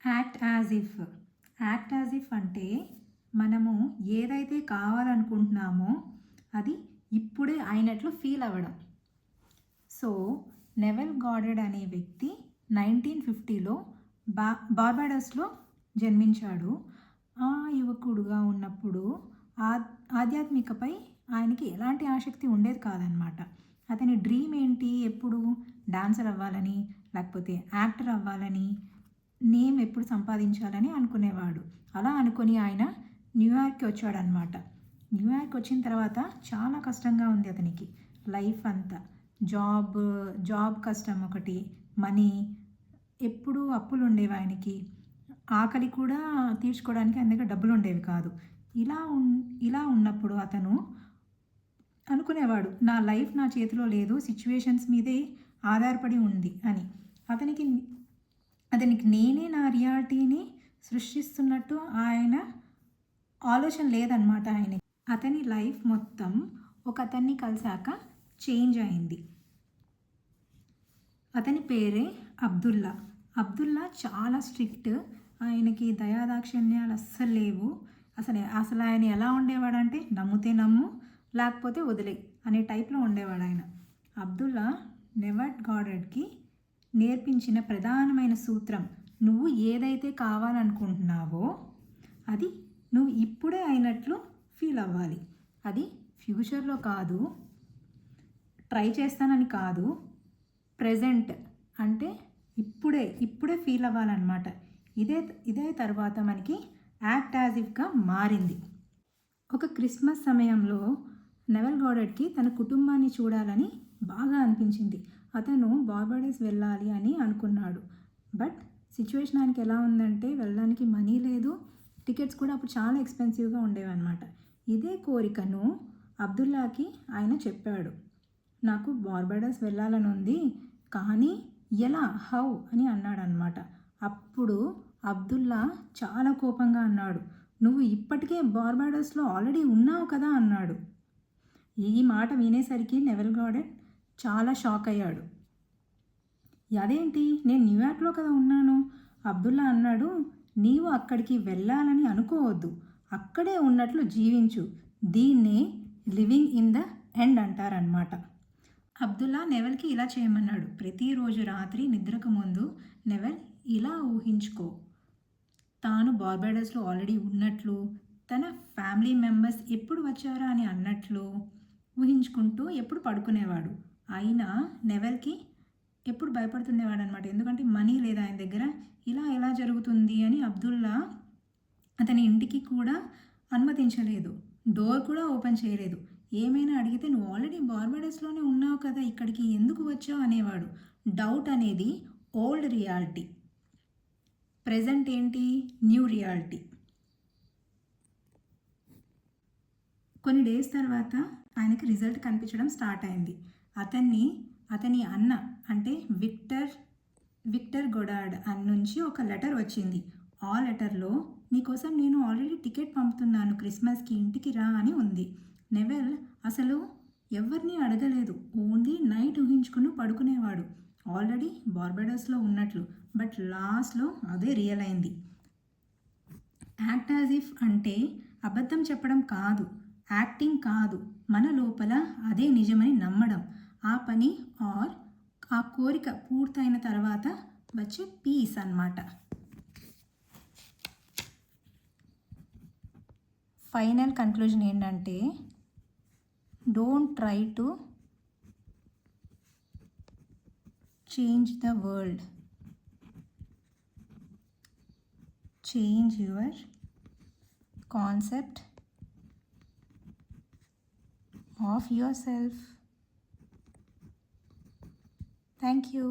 Act as if. Act as if అంటే మనము ఏదైతే కావాలనుకుంటున్నామో అది ఇప్పుడే అయినట్లు ఫీల్ అవ్వడం. సో నెవెల్ గాడెడ్ అనే వ్యక్తి 1950లో బార్బడోస్లో జన్మించాడు. ఆ యువకుడుగా ఉన్నప్పుడు ఆధ్యాత్మికపై ఆయనకి ఎలాంటి ఆసక్తి ఉండేది కాదనమాట. అతని డ్రీమ్ ఏంటి? ఎప్పుడు డాన్సర్ అవ్వాలని, లేకపోతే యాక్టర్ అవ్వాలని, నేమ్ ఎప్పుడు సంపాదించాలని అనుకునేవాడు. అలా అనుకుని ఆయన న్యూయార్క్కి వచ్చాడనమాట. న్యూయార్క్ వచ్చిన తర్వాత చాలా కష్టంగా ఉంది అతనికి లైఫ్ అంతా. జాబ్ కష్టం ఒకటి, మనీ, ఎప్పుడూ అప్పులు ఉండేవి ఆయనకి. ఆకలి కూడా తీర్చుకోవడానికి ఆయన దగ్గర డబ్బులు ఉండేవి కాదు. ఇలా ఉన్నప్పుడు అతను అనుకునేవాడు, నా లైఫ్ నా చేతిలో లేదు, సిచ్యువేషన్స్ మీదే ఆధారపడి ఉంది అని. అతనికి నేనే నా రియాలిటీని సృష్టిస్తున్నట్టు ఆయన ఆలోచన లేదనమాట ఆయనకి. అతని లైఫ్ మొత్తం ఒక అతన్ని కలిశాక చేంజ్ అయింది. అతని పేరే అబ్దుల్లా. అబ్దుల్లా చాలా స్ట్రిక్ట్. ఆయనకి దయాదాక్షిణ్యాలు అస్సలు లేవు. అసలు ఆయన ఎలా ఉండేవాడంటే నమ్మితే నమ్ము, లేకపోతే వదిలే అనే టైప్లో ఉండేవాడు ఆయన. అబ్దుల్లా నెవెల్ గాడెడ్కి నేర్పించిన ప్రధానమైన సూత్రం, నువ్వు ఏదైతే కావాలనుకుంటున్నావో అది నువ్వు ఇప్పుడే అయినట్లు ఫీల్ అవ్వాలి. అది ఫ్యూచర్లో కాదు, ట్రై చేస్తానని కాదు, ప్రెజెంట్ అంటే ఇప్పుడే ఫీల్ అవ్వాలన్నమాట. ఇదే తర్వాత మనకి యాక్ట్ యాజ్ ఇఫ్గా మారింది. ఒక క్రిస్మస్ సమయంలో నెవెల్ గాడెడ్కి తన కుటుంబాన్ని చూడాలని బాగా అనిపించింది. అతను బార్బడోస్ వెళ్ళాలి అని అనుకున్నాడు. బట్ సిచ్యువేషన్ ఆయనకి ఎలా ఉందంటే వెళ్ళడానికి మనీ లేదు, టికెట్స్ కూడా అప్పుడు చాలా ఎక్స్పెన్సివ్గా ఉండేవన్నమాట. ఇదే కోరికను అబ్దుల్లాకి ఆయన చెప్పాడు, నాకు బార్బడోస్ వెళ్ళాలని ఉంది, కానీ ఎలా, హౌ అని అన్నాడనమాట. అప్పుడు అబ్దుల్లా చాలా కోపంగా అన్నాడు, నువ్వు ఇప్పటికే బార్బడోస్లో ఆల్రెడీ ఉన్నావు కదా అన్నాడు. ఈ మాట వినేసరికి నెవెల్ గాడెడ్ చాలా షాక్ అయ్యాడు. అదేంటి, నేను న్యూయార్క్లో కదా ఉన్నాను. అబ్దుల్లా అన్నాడు, నీవు అక్కడికి వెళ్ళాలని అనుకోవద్దు, అక్కడే ఉన్నట్లు జీవించు. దీన్నే లివింగ్ ఇన్ ద ఎండ్ అంటారనమాట. అబ్దుల్లా నెవెల్కి ఇలా చేయమన్నాడు. ప్రతిరోజు రాత్రి నిద్రకు ముందు నెవెల్ ఇలా ఊహించుకో, తాను బార్బడోస్లో ఆల్రెడీ ఉన్నట్లు, తన ఫ్యామిలీ మెంబర్స్ ఎప్పుడు వచ్చారా అని అన్నట్లు ఊహించుకుంటూ ఎప్పుడు పడుకునేవాడు. అయినా నెవెల్కి ఎప్పుడు భయపడుతుండేవాడు అనమాట. ఎందుకంటే మనీ లేదు ఆయన దగ్గర. ఇలా ఎలా జరుగుతుంది అని అబ్దుల్లా అతని ఇంటికి కూడా అనుమతించలేదు, డోర్ కూడా ఓపెన్ చేయలేదు. ఏమైనా అడిగితే నువ్వు ఆల్రెడీ బార్బడోస్లోనే ఉన్నావు కదా, ఇక్కడికి ఎందుకు వచ్చావు అనేవాడు. డౌట్ అనేది ఓల్డ్ రియాలిటీ, ప్రెజెంట్ ఏంటి, న్యూ రియాలిటీ. కొన్ని డేస్ తర్వాత ఆయనకి రిజల్ట్ కనిపించడం స్టార్ట్ అయింది. అతని అన్న అంటే విక్టర్ గొడార్డ్ నుంచి ఒక లెటర్ వచ్చింది. ఆ లెటర్లో, నీకోసం నేను ఆల్రెడీ టికెట్ పంపుతున్నాను, క్రిస్మస్కి ఇంటికి రా అని ఉంది. నెవెల్ అసలు ఎవరిని అడగలేదు, ఓన్లీ నైట్ ఊహించుకుని పడుకునేవాడు ఆల్రెడీ బార్బడోస్లో ఉన్నట్లు. బట్ లాస్ట్లో అదే రియల్ అయింది. యాక్ట్ యాజ్ ఇఫ్ అంటే అబద్ధం చెప్పడం కాదు, యాక్టింగ్ కాదు, మన లోపల అదే నిజమని నమ్మడం. ఆ పని ఆర్ ఆ కోరిక పూర్తయిన తర్వాత వచ్చే పీస్ అన్నమాట. ఫైనల్ కన్క్లూజన్ ఏంటంటే, don't try to change the world, change your concept of yourself. Thank you.